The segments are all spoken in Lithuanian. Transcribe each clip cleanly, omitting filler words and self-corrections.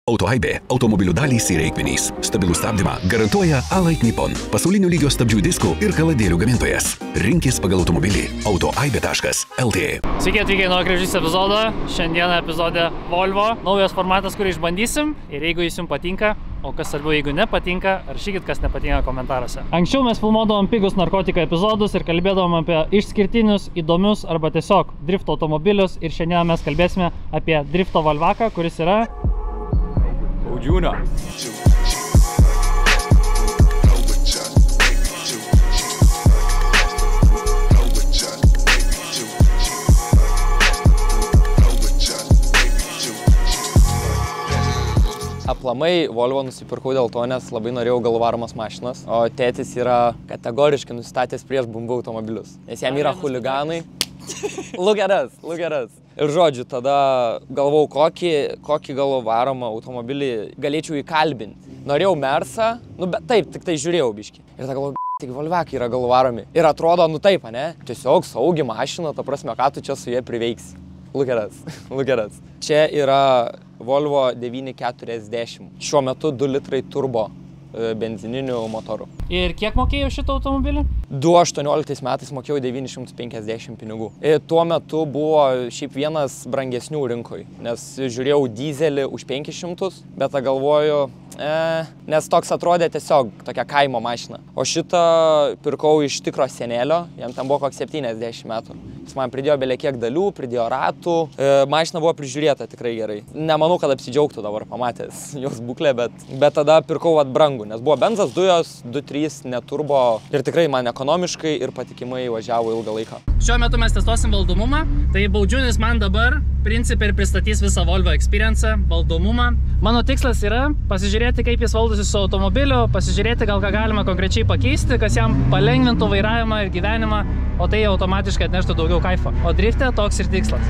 Autoaibė – automobilių dalys ir reikmenys. Stabilų stabdymą garantuoja Alait Nippon, pasaulinio lygio stabdžių diskų ir kaladėlių gamintojas. Rinkis pagal automobilį autoaibė.lt. Sveiki atvykę į naują Gražys epizodą. Šiandieną epizode Volvo. Naujas formatas, kurį išbandysim. Ir jeigu jis jums patinka, o kas svarbiau, jeigu nepatinka, rašykit, kas nepatinka komentaruose. Anksčiau mes filmuodavom pigus narkotiką epizodus ir kalbėdavom apie išskirtinius, įdomius arba tiesiog drifto automobilius. Ir šiandien mes kalbėsime apie drifto Volvaką, kuris yra Baudžiūno. Aplamai Volvo nusipirkau dėl to, nes labai norėjau galvaromas mašinas, o tėtis yra kategoriškai nusistatęs prieš bumbų automobilius, nes jam yra chuliganai. Look at us. Ir žodžiu, tada galvau, kokį galvaromą automobilį galėčiau įkalbinti. Norėjau Mersą, bet taip, tik tai žiūrėjau biškį. Ir tada galvau, tik Volvakai yra galvaromi. Ir atrodo, taip, ne? Tiesiog saugi mašina, ta prasme, ką tu čia su jie priveiksi. Look at us. Čia yra Volvo 940. Šiuo metu 2 litrai turbo benzininių motorų. Ir kiek mokėjau šitą automobilį? 2018 metais mokėjau 950 pinigų. Ir tuo metu buvo šiaip vienas brangesnių rinkoj, nes žiūrėjau dizelį už 500, bet galvoju, nes toks atrodė tiesiog tokia kaimo mašina. O šitą pirkau iš tikro senelio, jam ten buvo koks 70 metų. Jis man pridėjo belekiek dalių, pridėjo ratų, mašina buvo prižiūrėta tikrai gerai. Nemanau, kad apsidžiaugtų dabar pamatęs jos būklę, bet tada pirkau brangų, nes buvo benzas, dujos, 2.3 neturbo ir tikrai man ekonomiškai ir patikimai važiavo ilgą laiką. Šiuo metu mes testuosim valdomumą, tai Baudžiūnis man dabar principai pristatys visą Volvo experience, valdomumą. Mano tikslas yra pasižiūrėti, kaip jis valdosi su automobiliu, pasižiūrėti, gal ką galima konkrečiai pakeisti, kas jam palengvintų vairavimą ir gyvenimą, o tai automatiškai atneštų daugiau kaifo. O drifte toks ir tikslas.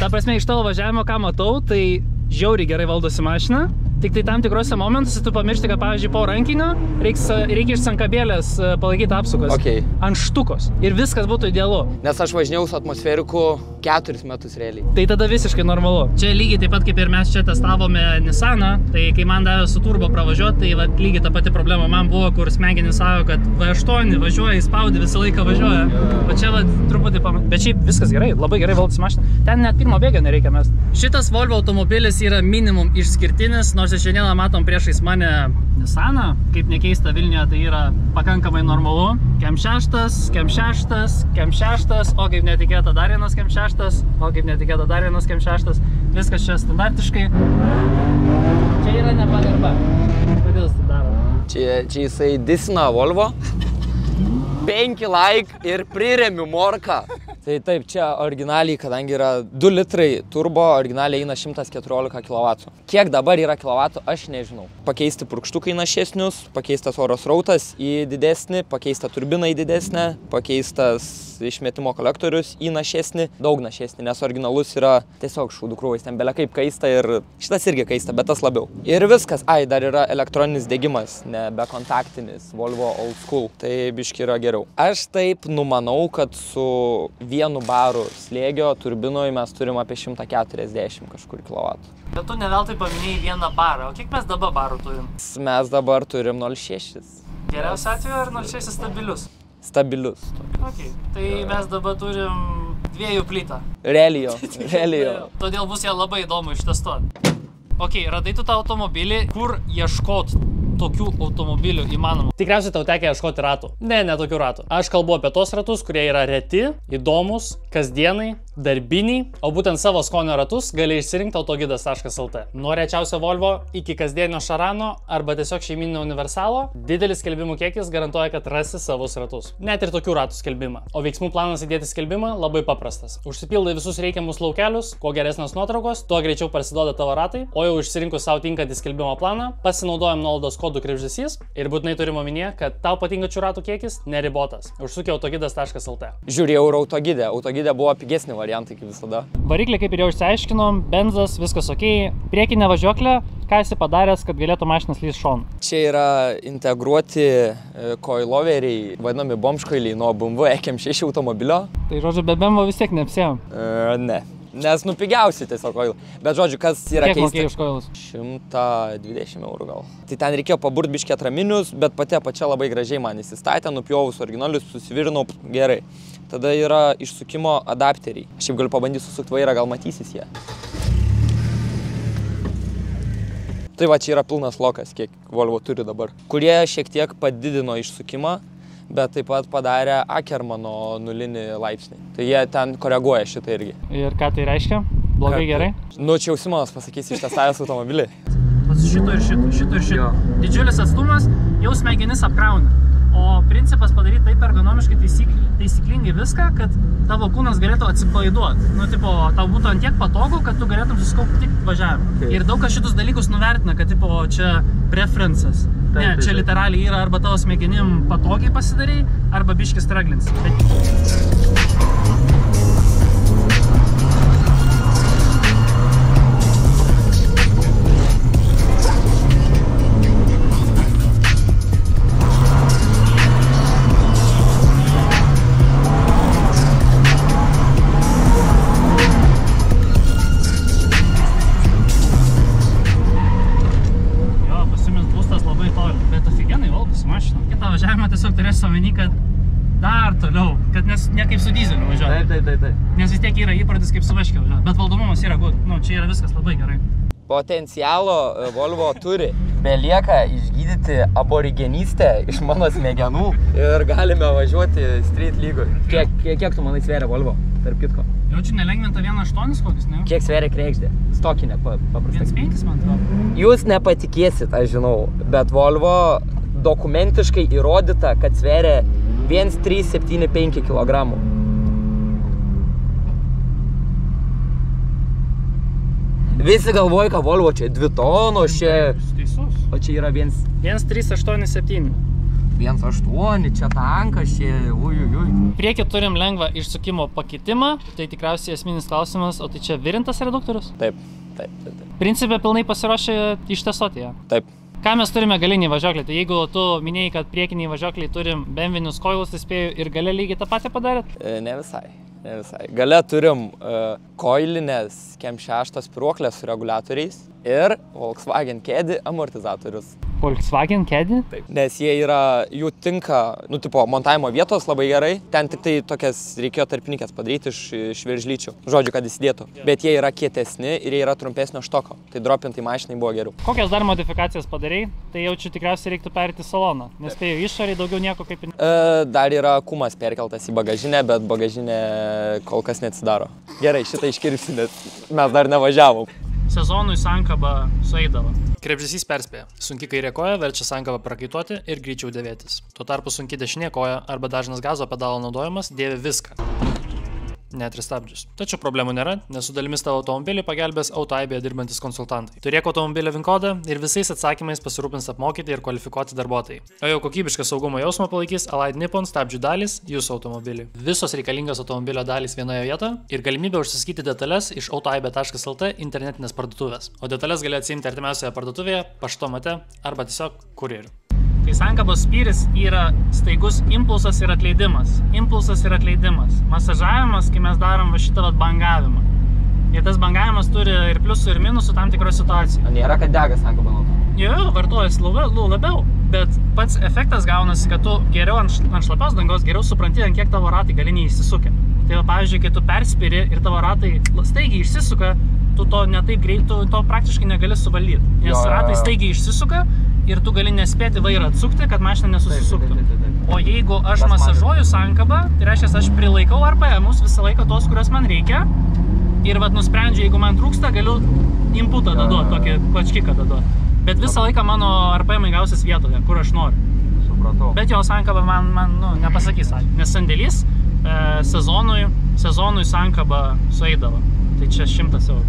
Ta prasme, iš tavo važiavimo, ką matau, tai žiauriai gerai valdosi mašina. Tik tai tam tikrose momentuose tu pamiršti, kad pavyzdžiui po rankinio reikia iš sankabėlės palaikyti apsukas ant štukos ir viskas būtų idealu. Nes aš važinėjau su atmosferiku 4 metus realiai. Tai tada visiškai normalu. Čia lygiai taip pat kaip ir mes čia testavome Nissaną, tai kai man davė su turbo pravažiuoti, tai lygiai ta pati problema man buvo, kur smegenys savo, kad V8 važiuoja, įspaudi, visą laiką važiuoja. O čia truputį bet šiaip viskas gerai, labai gerai valdosi mašina. Ten net pirmo bėgio nereikia mest. Šitas Volvo automobilis yra minimum išskirtinis, nors šiandieną matom priešais mane Nissaną, kaip nekeista Vilniuje, tai yra pakankamai normalu. Kem 6, o kaip netikėta dar vienas Kem 6, o kaip netikėta dar vienas Kem 6. Viskas čia standartiškai. Čia yra nepagarba. Kodėl jis tai daro? Čia jisai disina Volvo. 5 like ir priremiu morką. Tai taip, čia originaliai, kadangi yra 2 litrai turbo, originaliai eina 114 kW. Kiek dabar yra kilovatų, aš nežinau. Pakeisti purkštukai našesnius, pakeistas oro srautas į didesnį, pakeista turbina į didesnę, pakeistas išmetimo kolektorius į našesnį, daug našesnį, nes originalus yra tiesiog šūdų krūvais, ten belekaip kaista ir šitas irgi kaista, bet tas labiau. Ir viskas, dar yra elektroninis degimas, ne bekontaktinis, Volvo Old School, tai biški yra geriau. Aš taip numanau, kad su 1 baru slėgio turbinoje mes turim apie 140 kažkur kilovatų. Bet tu neveltui paminėjai 1 barą, o kiek mes dabar barų turim? Mes dabar turim 0,6. Geriausiu atveju ar 0,6 stabilius? Stabilius. Okay. Tai mes dabar turim 2 plytą. Realijo. Todėl bus ją labai įdomu ištestuoti. Ok, radai tu tą automobilį, kur ieškot tokių automobilių įmanoma? Tikriausiai tau tekia ieškoti ratų. Ne tokių ratų. Aš kalbu apie tos ratus, kurie yra reti, įdomus, kasdienai, darbiniai, o būtent savo skonio ratus gali išsirinkti autogidas.lt. Nuo rečiausio Volvo iki kasdienio Šarano arba tiesiog šeiminio universalo, didelis skelbimų kiekis garantuoja, kad rasi savus ratus. Net ir tokių ratų skelbimą. O veiksmų planas įdėti skelbimą labai paprastas. Užsipildai visus reikiamus laukelius, kuo geresnės nuotraukos, tuo greičiau parsiduoda tavo ratai, o jau išsirinkus savo tinkantį skelbimo planą, pasinaudojam nuolaidos kodų krepšdesys ir būtinai turime omenyje, kad tau patinkančių ratų kiekis neribotas. Užsuk į autogidas.lt. Žiūrėjau ir autogidė buvo pigesni variantai kaip visada. Variklį kaip ir jau išsiaiškinom, benzas, viskas ok. Priekinė važiuoklė, ką esi padaręs, kad galėtų mašinas lįsti šon? Čia yra integruoti coiloveriai, vadinami bomžkoiliai nuo BMW EM6 automobilio. Tai žodžiu, be BMW vis tiek neapsėjom? Ne. Nes pigiausiai tiesiog coil. Bet žodžiu, kas yra keista. Kiek mokėjai už coilus? 120 eurų gal. Tai ten reikėjo paburt biškį atraminius, bet pati apačia labai gražiai man įsistatė, nupjovus originalius, susivirinau gerai. Tada yra išsukimo adapteriai. Šiaip galiu pabandyti susukti vairą, gal matysis jie. Tai va, čia yra pilnas lokas, kiek Volvo turi dabar. Kurie šiek tiek padidino išsukimą, bet taip pat padarė Ackermano nulinį laipsnį. Tai jie ten koreguoja šitą irgi. Ir ką tai reiškia? Blogai, gerai? Nu, čia jau Simonas pasakys ištestavęs automobilį. Šito ir šito. Didžiulis atstumas, jau smegenis apkrauna. O principas padaryti taip ergonomiškai taisyklingai viską, kad tavo kūnas galėtų atsipalaiduoti. Nu, tipo, tau būtų ant tiek patogu, kad tu galėtum susikaupti tik važiavimą. Okay. Ir daug kas šitus dalykus nuvertina, kad tipo, čia preferences. Ne, čia literaliai yra arba tavo smegenim patogiai pasidarai, arba biškis straglins. Tiesiog turėsiu omeny, kad dar toliau, kad ne kaip su dizeliu važiuoti. Taip. Nes vis tiek yra įpratis kaip su vaškiu važiuoti, bet valdomumas yra good. Nu, čia yra viskas labai gerai. Potencialo Volvo turi. Belieka išgydyti aborigenystę iš mano smegenų ir galime važiuoti street lygoj. Kiek tu manai sveria Volvo, tarp kitko? Jaučiu nelengvinta 1.8 kokius, ne? Kiek sveria kregždė? Stokinė paprastai. 1.5 man atrodo. Jūs nepatikėsit, aš žinau, bet Volvo dokumentiškai įrodyta, kad sveria 1,375 kg. Visi galvoja, kad Volvo čia 2 tonos, čia... Teisus. O čia yra 1,387. 1,8, čia tankas, čia... Uiuiui. Priekį turim lengvą išsukimo pakitimą, tai tikriausiai esminis klausimas, o tai čia virintas reduktorius? Taip. Principė pilnai pasiruošę ištestuoti ją? Taip. Ką mes turime galinį važiuoklį? Tai jeigu tu minėjai, kad priekiniai važiuokliai turim BMW-nius coilus, tai spėju ir gale lygiai tą patį padarėt? Ne visai. Gale turim coilinės KEM6 spyruoklės su reguliatoriais ir Volkswagen Caddy amortizatorius. Volkswagen Caddy? Taip. Nes jie yra, jų tinka, nu, tipo, montavimo vietos labai gerai. Ten tik tai tokias reikėjo tarpininkės padaryti iš veržlyčių. Žodžiu, kad įsidėtų. Bet jie yra kietesni ir jie yra trumpesnio štoko. Tai dropintai mašinai buvo geriau. Kokias dar modifikacijas padarei? Tai jaučiu tikriausiai reiktų perėti saloną. Nes tai išoriai daugiau nieko kaip... Dar yra kumas perkeltas į bagažinę, bet bagažinė kol kas neatsidaro. Gerai, šitą iškirpsiu, nes mes dar nevažiavom. Sezonui sankaba sueidavo. Krepšdesys perspėja. Sunki kairė koja verčia sankabą prakaituoti ir greičiau dėvėtis. Tuo tarpu sunki dešinė koja arba dažnas gazo pedalo naudojimas dėvi viską. Net ir stabdžius. Tačiau problemų nėra, nes su dalimis tavo automobilį pagelbės AutoAibėje dirbantis konsultantai. Turėk automobilio VIN kodą ir visais atsakymais pasirūpins apmokyti ir kvalifikuoti darbuotojai. O jau kokybišką saugumo jausmą palaikys Allied Nippon stabdžių dalys jūsų automobiliui. Visos reikalingos automobilio dalys vienoje vietoje ir galimybė užsisakyti detalės iš autoaibė.lt internetinės parduotuvės. O detalės gali atsiimti artimiausioje parduotuvėje, paštomate arba tiesiog kurjeriu. Tai sankabos spyris yra staigus impulsas ir atleidimas. Masažavimas, kai mes darom va šitą bangavimą. Ir tas bangavimas turi ir pliusų ir minusų tam tikroje situacijoje. Nėra, kad dega sankaba nuo to. Jo, vartojasi labiau, bet pats efektas gaunasi, kad tu geriau ant šlapios dangos geriau supranti, ant kiek tavo ratai galiniai išsisukia. Tai va, pavyzdžiui, kai tu perspiri ir tavo ratai staigiai išsisuka, tu to netaip greit, tu to praktiškai negali suvaldyti. Nes ratai staigiai išsisuka ir tu gali nespėti vairą atsukti, kad mašina nesusisuktų. O jeigu aš masažuoju sankabą, tai reiškia, aš prilaikau RPM-us visą laiką tos, kurios man reikia. Ir vat nusprendžiu, jeigu man trūksta, galiu inputą daduoti, tokį plačkiką daduoti. Bet visą laiką mano RPM-ai gausis vietoje, kur aš noriu. Supratau. Bet jo sankaba man nepasakys, nes sandėlys sezonui sankaba sueidavo. Tai čia 100 eurų.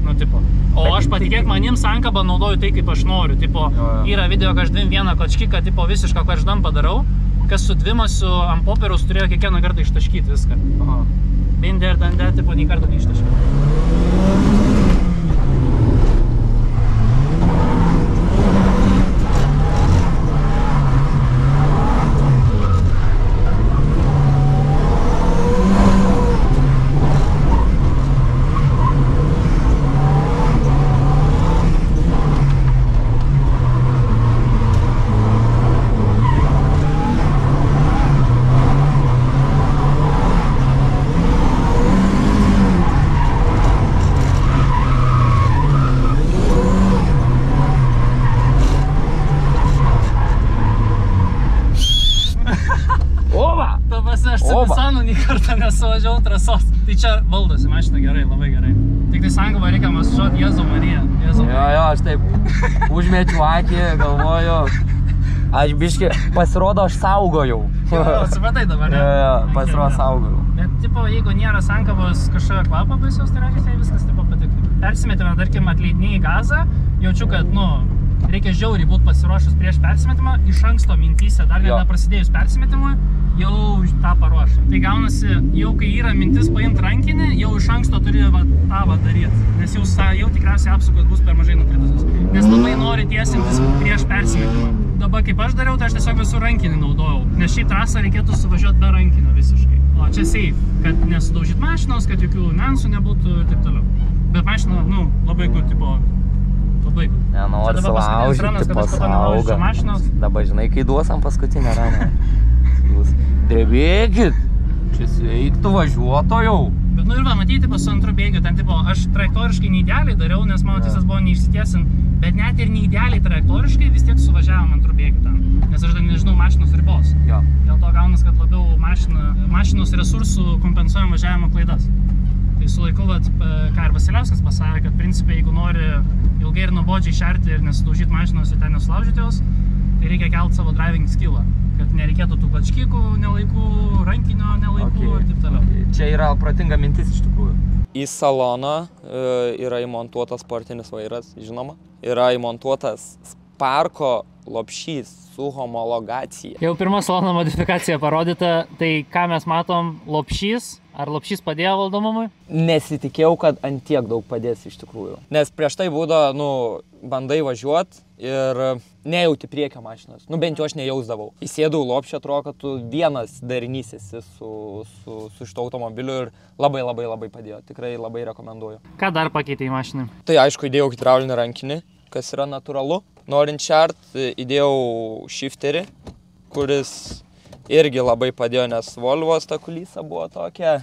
Nu, tipo. O aš patikėk manim sankabą naudoju tai, kaip aš noriu. Tipo, yra video, kad aš dvim vieną klačkiką, tipo visišką klačdam padarau, kas su dvimasiu ant popieriaus turėjo kiekvieną kartą ištaškyti viską. Aha. Bindė ir dandė, tipo, nei kartą neištaškyti. Nesuvažiavau trasos. Tai čia valdosi mašina gerai, labai gerai. Tik tai sankabą reikia masažuoti, Jėzau Marija. Jo, aš taip užmečiu akį, galvoju. Aš biški, pasirodo, aš saugojau. Jo, supratai dabar, ne? Jo, pasirodo, saugojau. Bet, tipo, jeigu nėra sankabos kažkokio kvapą baisiaus, tai reikia, tai viskas, tipo, patikti. Persimetime, tarkim, atleidinėjai gazą, jaučiu, kad, reikia žiauriai būti pasiruošus prieš persimetimą, iš anksto mintyse, dar neprasidėjus persimetimui, jau tą paruošą. Tai gaunasi, jau kai yra mintis paimti rankinį, jau iš anksto turi tą daryti. Nes jau tikriausiai apsukos bus per mažai nukritusios. Nes labai nori tiesintis prieš persimetimą. Dabar kaip aš dariau, tai aš tiesiog visų rankinį naudojau. Nes šį trasą reikėtų suvažiuoti be rankinio visiškai. O čia safe, kad nesudaužyt mašinos, kad jokių niuansų nebūtų ir taip toliau. Bet mašina, labai good, tipo, labai good. Nenori sulaužyti, tipo, sauga. Dabar žinai, kai duosam paskutinę raną. Jūs drebėkit, čia sveiktų važiuotojau. Bet ir matyti su antru bėgiu, ten tipo, aš trajektoriškai neidealiai dariau, nes mano tikslas buvo neišsitiesin, bet net ir neidealiai trajektoriškai vis tiek suvažiavom antru bėgiu ten, nes aš dar nežinau mašinos ribos. Dėl to gaunas, kad labiau mašinos resursų kompensuojam važiavimo klaidas. Tai su laiku, ką ir Vasiliauskas pasakė, kad principai, jeigu nori ilgai ir nuobodžiai šerti ir nesudaužyti mašinos ir ten nesulaužyti jos, tai reikia kelti savo driving skillą. Kad nereikėtų tų klačkikų nelaikų, rankinio nelaikų ir taip toliau. Čia yra protinga mintis iš tikrųjų. Į saloną yra įmontuotas sportinis vairas, žinoma. Yra įmontuotas Sparko lopšys su homologacija. Jau pirma salono modifikacija parodyta, tai ką mes matom, lopšys? Ar lopšys padėjo valdomumui? Nesitikėjau, kad ant tiek daug padės iš tikrųjų. Nes prieš tai būdavo, bandai važiuot ir nejauti priekio mašinos. Bent jau aš nejausdavau. Įsėdau lopšį, atrodo, kad tu vienas darinys esi su šito automobiliu ir labai padėjo. Tikrai labai rekomenduoju. Ką dar pakeitė į mašiną? Tai aišku, įdėjau hidraulinį rankinį, kas yra natūralu. Norint šert, įdėjau shifterį, kuris irgi labai padėjo, nes Volvos ta kulysa buvo tokia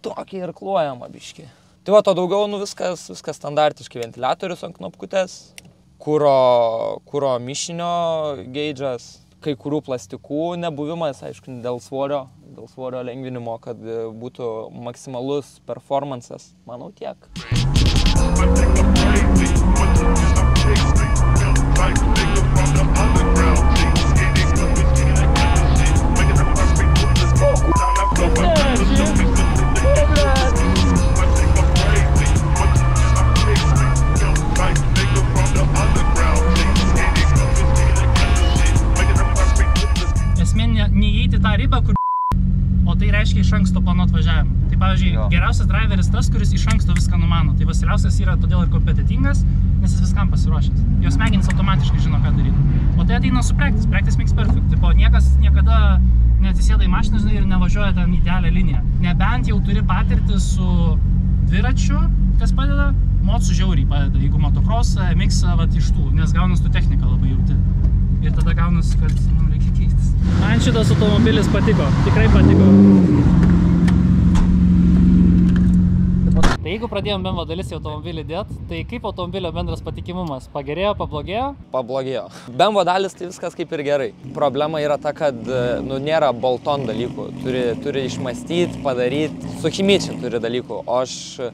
irkluojama biški. Tai to daugiau, viskas standartiškai. Ventiliatorius ant knopkutės, kuro mišinio geidžas, kai kurių plastikų nebuvimas, aišku, dėl svorio lengvinimo, kad būtų maksimalus performances. Manau, tiek. Esmė neįeiti tą ribą, kur o tai reiškia iš anksto planuot važiavimą. Tai pavyzdžiui, geriausias driveris tas, kuris iš anksto viską numano. Tai Vasiliauskas yra todėl ir kompetitingas, nes jis viskam pasiruošęs. Jo smegenys automatiškai žino, ką daryti. O tai ateina su practice makes perfect. Tipo, niekas niekada neatsisėda į mašiną ir nevažiuoja ten idealią liniją. Nebent jau turi patirtį su dviračiu, kas padeda, modsų žiauriai padeda. Jeigu motocrossą, mixą, iš tų, nes gaunas tu techniką labai jauti. Ir tada gaunas, kad mums reikia keistis. Man šitas automobilis patiko, tikrai patiko. Tai Jeigu pradėjom BMW dalis į automobilį dėt, tai kaip automobilio bendras patikimumas? Pagerėjo, pablogėjo? Pablogėjo. BMW dalis tai viskas kaip ir gerai. Problema yra ta, kad nėra bolton dalykų. Turi išmastyti, padaryti, suchimyčia turi dalykų. O aš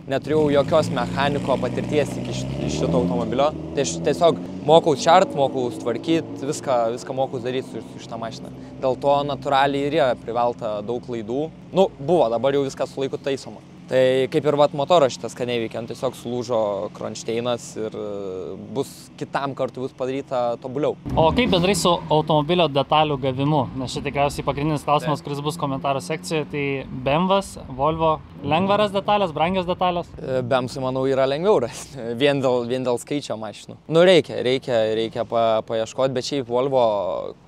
neturėjau jokios mechaniko patirties iki šito automobilio. Tai aš tiesiog mokau čart, mokau tvarkyti, viską mokau daryti su šitą mašiną. Dėl to natūraliai ir yra privelta daug klaidų. Nu, buvo, dabar jau viskas su laiku taisoma. Tai kaip ir motoras šitas neveikia, tiesiog sulūžo kronšteinas ir kitam kartui bus padaryta tobuliau. O kaip bendrai su automobilio detalių gavimu? Nes čia tikriausiai pagrindinis klausimas, kuris bus komentarų sekcijoje, tai BMW's, Volvo, lengvaras detalės, brangios detalės? BMW'sui, manau, yra lengviau rasti, vien dėl skaičio mašinų. Nu, reikia paieškoti, bet šiaip Volvo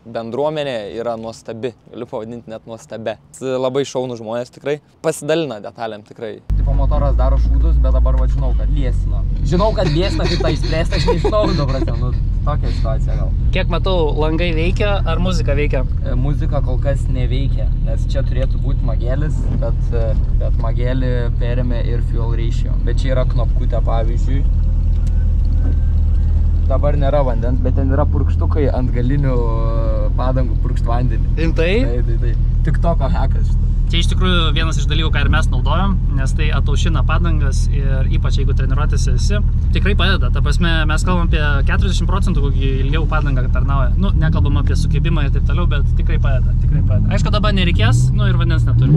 bendruomenė yra nuostabi, galiu pavadinti net nuostabi. Labai šaunų žmonės tikrai, pasidalina detalėm tikrai. Tipo motoras daro šūdus, bet dabar žinau, kad liesino. Žinau, kad liesina, kaip tą išspręsti, aš nežinau, tokia situacija gal. Kiek matau, langai veikia, ar muzika veikia? Muzika kol kas neveikia, nes čia turėtų būti magelis, bet magelį perėmė ir fuel ratio. Bet čia yra knopkutė, pavyzdžiui. Dabar nėra vandens, bet ten yra purkštukai ant galinių padangų purkšt vandenį. Rimtai? Tai. Tik toko hekas šitą. Čia iš tikrųjų vienas iš dalykų, ką ir mes naudojam, nes tai ataušina padangas ir ypač jeigu treniruotėse esi, tikrai padeda. Ta prasme, mes kalbam apie 40%, kokį ilgiau padangą tarnauja. Nu, nekalbam apie sukibimą ir taip toliau, bet tikrai padeda. Aišku, dabar nereikės, nu ir vandens neturi.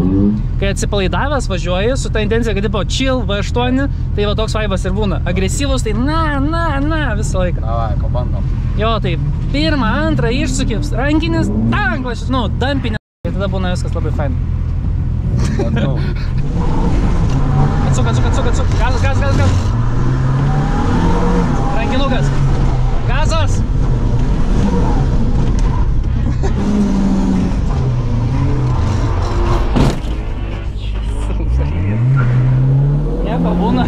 Kai atsipalaidavęs važiuoji su ta intencija, kad tipo chill V8, tai va toks vaibas ir būna. Agresyvus, tai na, visą laiką. Davai, pabandom. Jo, tai pirmą, antrą išsukis, rankinis, tanklašis, nu, dampinė. Ir tada būna viskas labai fain. Atsuk. Gazas. Rankinukas. Gazas. Nieko būna.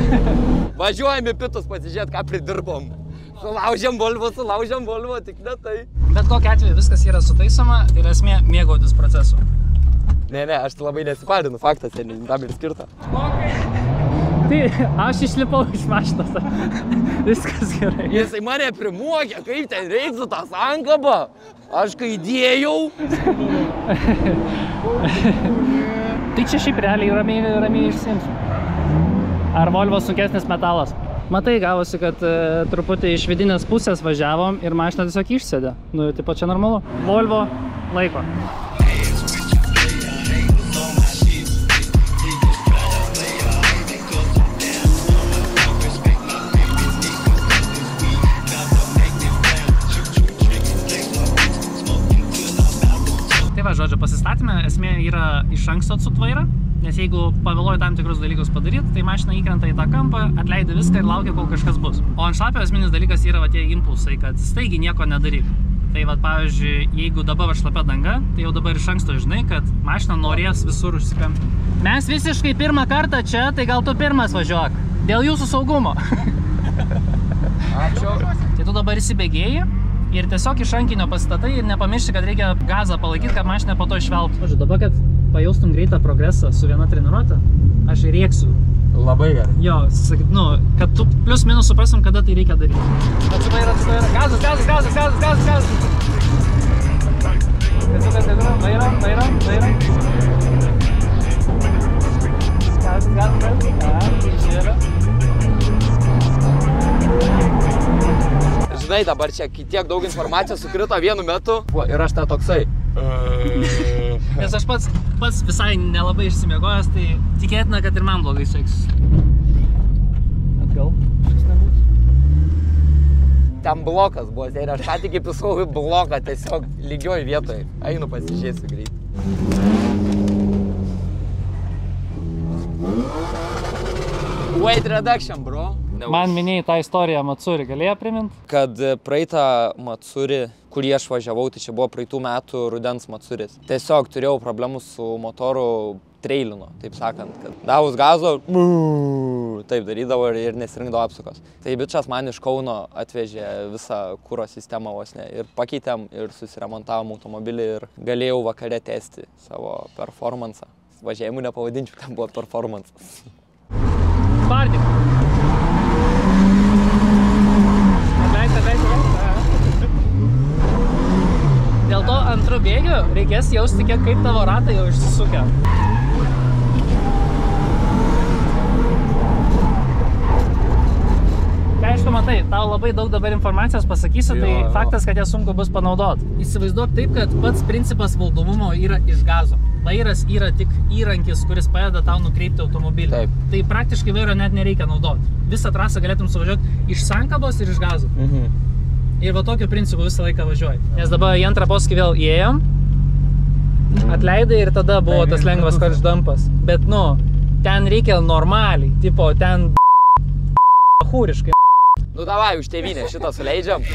Važiuojame pitus pasižiūrėti, ką pridirbom. Sulaužiam Volvo, tik ne tai. Bet kokiu atveju viskas yra sutaisoma ir esmė mėgautis procesu. Ne, aš tai labai nesiparinu, faktas, tam ir skirta. Tai aš išlipau iš mašinos, viskas gerai. Jisai mane primokė, kaip ten reiks su tą sankabą. Aš kai dėjau. Tai čia šiaip realiai ramiai išsiimsiu. Ar Volvo sunkesnis metalas? Matai, gavosi, kad truputį iš vidinės pusės važiavom ir mašina tiesiog išsėdė. Nu, taip pat čia normalu. Volvo laiko. Žodžiu, pasistatymė esmė yra iš anksto atsut vairą, nes jeigu pavėluoji tam tikrus dalykus padaryti, tai mašina įkrenta į tą kampą, atleidi viską ir laukia, kol kažkas bus. O ant šlapio esminis dalykas yra tie impulsai, kad staigiai nieko nedaryk. Tai pavyzdžiui, jeigu dabar šlapia danga, tai jau dabar iš anksto žinai, kad mašina norės visur užsikampti. Mes visiškai pirmą kartą čia, tai gal tu pirmas važiuok. Dėl jūsų saugumo. Ačiū. Tai tu dabar įsibėgėjai. Ir tiesiog iš rankinio pasistatai ir nepamiršti, kad reikia gazą palaikyti, kad mašina po to išveltų. Žodžiu, dabar, kad pajaustum greitą progresą su viena treniruotė, aš rėksiu. Labai gerai. Jo, sakyt, nu, kad tu plius minus suprasim, kada tai reikia daryti. Atsivaira. Gazas. Žinai, dabar čia tiek daug informacijos sukrito vienu metu ir aš tą toksai. Nes aš pats visai nelabai išsimiegojęs, tai tikėtina, kad ir man blogai seks. Atgal, šis nebūtų. Ten blokas buvo, ir aš ką tik įpisau į bloką, tiesiog lygioj vietoj. Einu pasižiūrėsiu greit. Weight reduction, bro. Man minėjai tą istoriją Matsuri, galėjo primint? Kad praeitą Matsuri, kurį aš važiavau, tai čia buvo praeitų metų rudens Matsuris. Tiesiog turėjau problemų su motoru treilino, taip sakant, kad davus gazo, taip darydavo ir nesirinkdavo apsukos. Tai bičas man iš Kauno atvežė visą kuro sistemą vos ne ir pakeitėm ir susiremontavom automobilį ir galėjau vakare tęsti savo performansą. Važiavimų nepavadinčiau, ten buvo performansas. Bardik. tikrųjų, reikės jausti, kaip tavo ratai jau išsisukę. Aišku, matai, tau labai daug dabar informacijos pasakysiu, tai faktas, kad ją sunku bus panaudoti. Įsivaizduok taip, kad pats principas valdomumo yra iš gazo. Vairas yra tik įrankis, kuris padeda tau nukreipti automobilį. Taip. Tai praktiškai vairo net nereikia naudoti. Visą trasą galėtum suvažiuoti iš sankabos ir iš gazo. Ir va tokiu principu visą laiką važiuoji. Nes dabar į antrą posūkį vėl įėjom, atleidai ir tada buvo tas lengvas karšdampas. Bet, nu, ten reikia normaliai, tipo, ten hūriškai. Nu davai, už tėvynę šitą suleidžiam.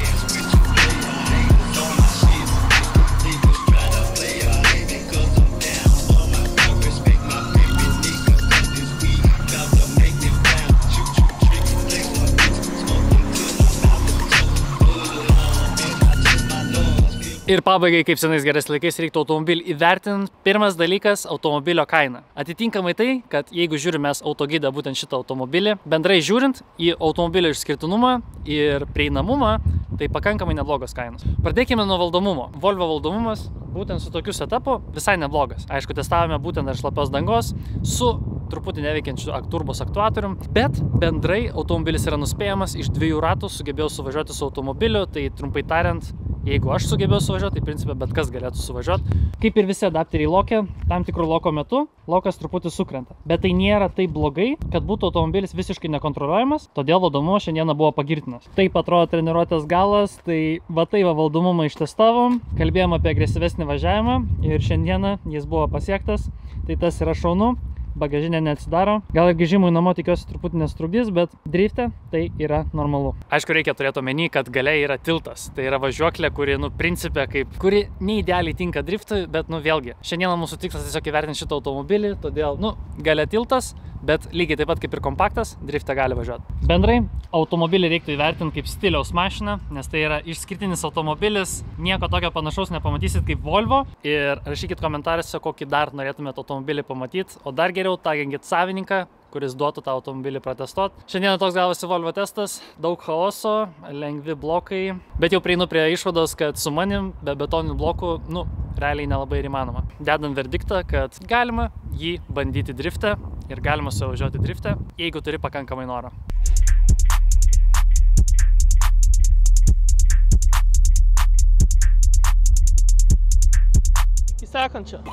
Ir pabaigai, kaip senais gerais laikais, reiktų automobilį įvertinti. Pirmas dalykas – automobilio kaina. Atitinkamai tai, kad jeigu žiūrime mes autogidą būtent šitą automobilį, bendrai žiūrint į automobilio išskirtinumą ir prieinamumą, tai pakankamai neblogos kainos. Pradėkime nuo valdomumo. Volvo valdomumas būtent su tokiu setupu visai neblogas. Aišku, testavome būtent ant šlapios dangos su truputį neveikiančiu turbos aktuatorium, bet bendrai automobilis yra nuspėjamas, iš 2 ratų sugebėjau suvažiuoti su automobiliu, tai trumpai tariant, jeigu aš sugebėjau suvažiuoti, tai principė bet kas galėtų suvažiuoti. Kaip ir visi adapteriai lokė, tam tikrų loko metu lokas truputį sukrenta. Bet tai nėra taip blogai, kad būtų automobilis visiškai nekontroliuojamas, todėl valdomumas šiandieną buvo pagirtinas. Taip atrodo treniruotės galas, tai va valdomumą ištestavom, kalbėjom apie agresyvesnį važiavimą ir šiandieną jis buvo pasiektas, tai tas yra šaunu. Bagažinė neatsidaro. Gal ir grįžimui namo tikiuosi truputį nestrukdys, bet drifte tai yra normalu. Aišku, reikia turėti omeny, kad gale yra tiltas. Tai yra važiuoklė, kuri, principė, kuri neidealiai tinka driftui, bet, vėlgi. Šiandieną mūsų tikslas tiesiog įvertinti šitą automobilį, todėl, gale tiltas, bet lygiai taip pat kaip ir kompaktas, drifte gali važiuoti. Bendrai, automobilį reiktų įvertinti kaip stiliaus mašiną, nes tai yra išskirtinis automobilis, nieko tokio panašaus nepamatysit kaip Volvo. Ir rašykit komentaruose, kokį dar norėtumėt automobilį pamatyti, o dar geriau taginkit savininką, kuris duotų tą automobilį protestuoti. Šiandien toks gavosi Volvo testas, daug chaoso, lengvi blokai, bet jau prieinu prie išvados, kad su manim be betoninių blokų, realiai nelabai ir įmanoma. Dedam verdiktą, kad galima jį bandyti drifte ir galima suvažiuoti drifte, jeigu turi pakankamai noro. Iki sekančio.